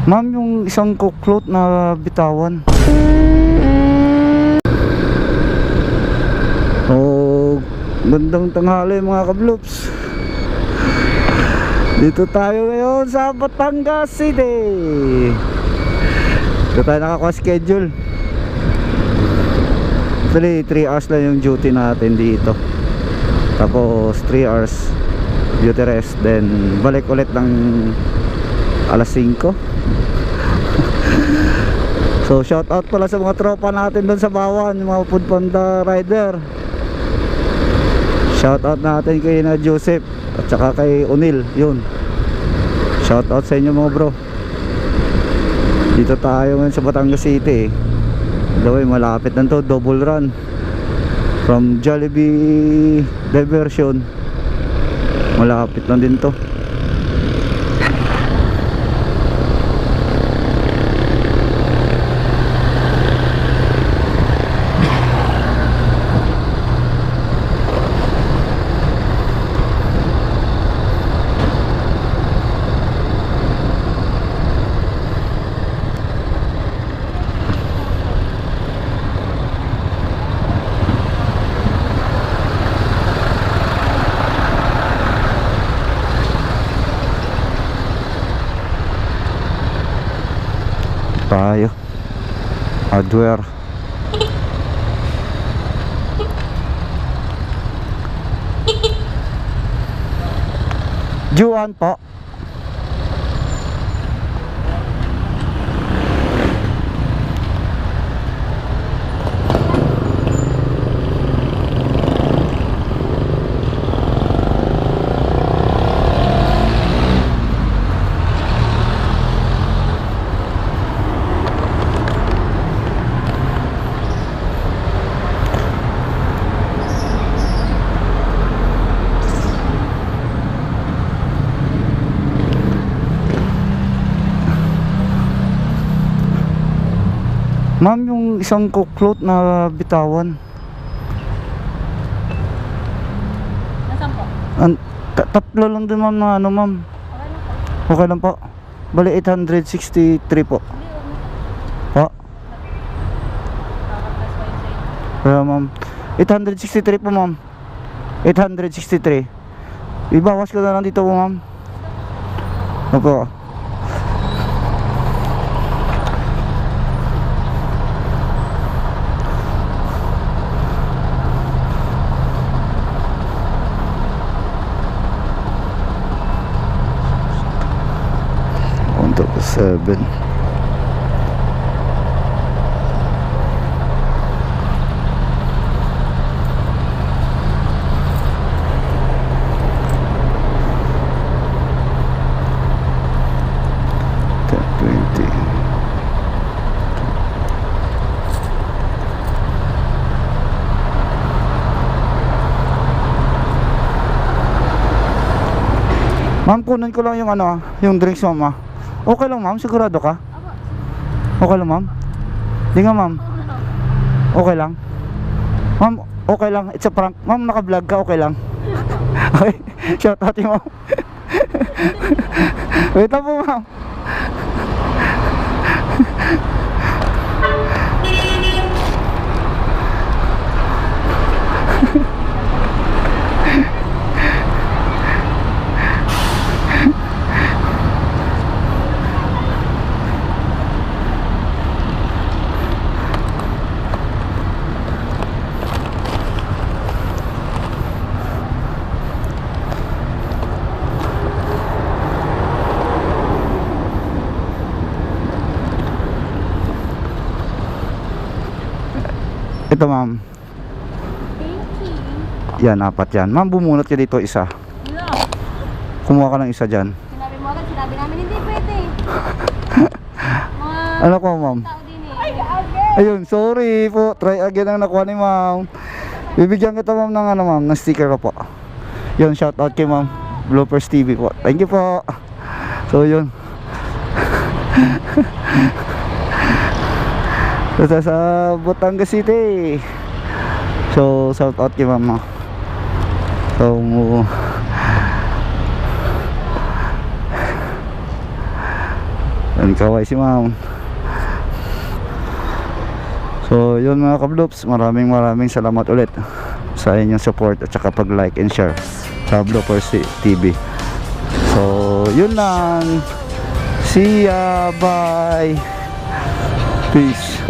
Ma'am, yung isang coke float na bitawan. Oh, gandang tanghali mga kablops. Dito tayo ngayon sa Batangas City. Dito tayo nakakuha-schedule. Actually 3 hours lang yung duty natin dito. Tapos 3 hours duty rest. Then balik ulit ng alas 5. So shout out pala sa mga tropa natin doon sa Bawan, yung mga Food Panda rider. Shout out natin kay na Joseph at saka kay Unil, yun. Shout out sa inyo mga bro. Dito tayo ngayon sa Batangas City. Daway malapit na to, double run from Jollibee Diversion. Malapit lang din to. Tayo hardware. Juan po. Ma'am, yung isang coke float na bitawan. Nasaan po? Tatlo lang din ma'am na ano ma'am. Okay lang po. Bali 863 po. Po? Kaya ma'am 863 po ma'am. 863. Ibawas ko na lang dito po ma'am. Opo. Untuk 7. Ma'am, kunin ko lang yung ano, yung drinks ma'am. Okay lang ma'am, sigurado ka? Okay lang ma'am? Di nga ma'am. Okay lang? Ma'am, okay lang, it's a prank. Ma'am, naka-vlog ka, okay lang? Okay, shout out yung ma'am. Wait lang po ma'am. Ito ma'am. Yan, 4 yan. Ma'am, bumunot ka dito isa. Kumuha ka ng isa dyan. Sinabi mo agad, sinabi namin hindi pwede. Ano ko ma'am? Tao din eh. Ayun, sorry po. Try again ang nakuha ni ma'am. Bibigyan kita ma'am ng ano ma'am, ng sticker ko po. Yun, shout out kay ma'am Bloopers TV po. Thank you po. So yun. Sa Batangas City. So shout out kay mama. So Yan, kaway si ma'am. So yun mga kablops, maraming salamat ulit sa inyong support at saka pag like and share sa Bloopers TV. So yun lang. See ya, bye, peace.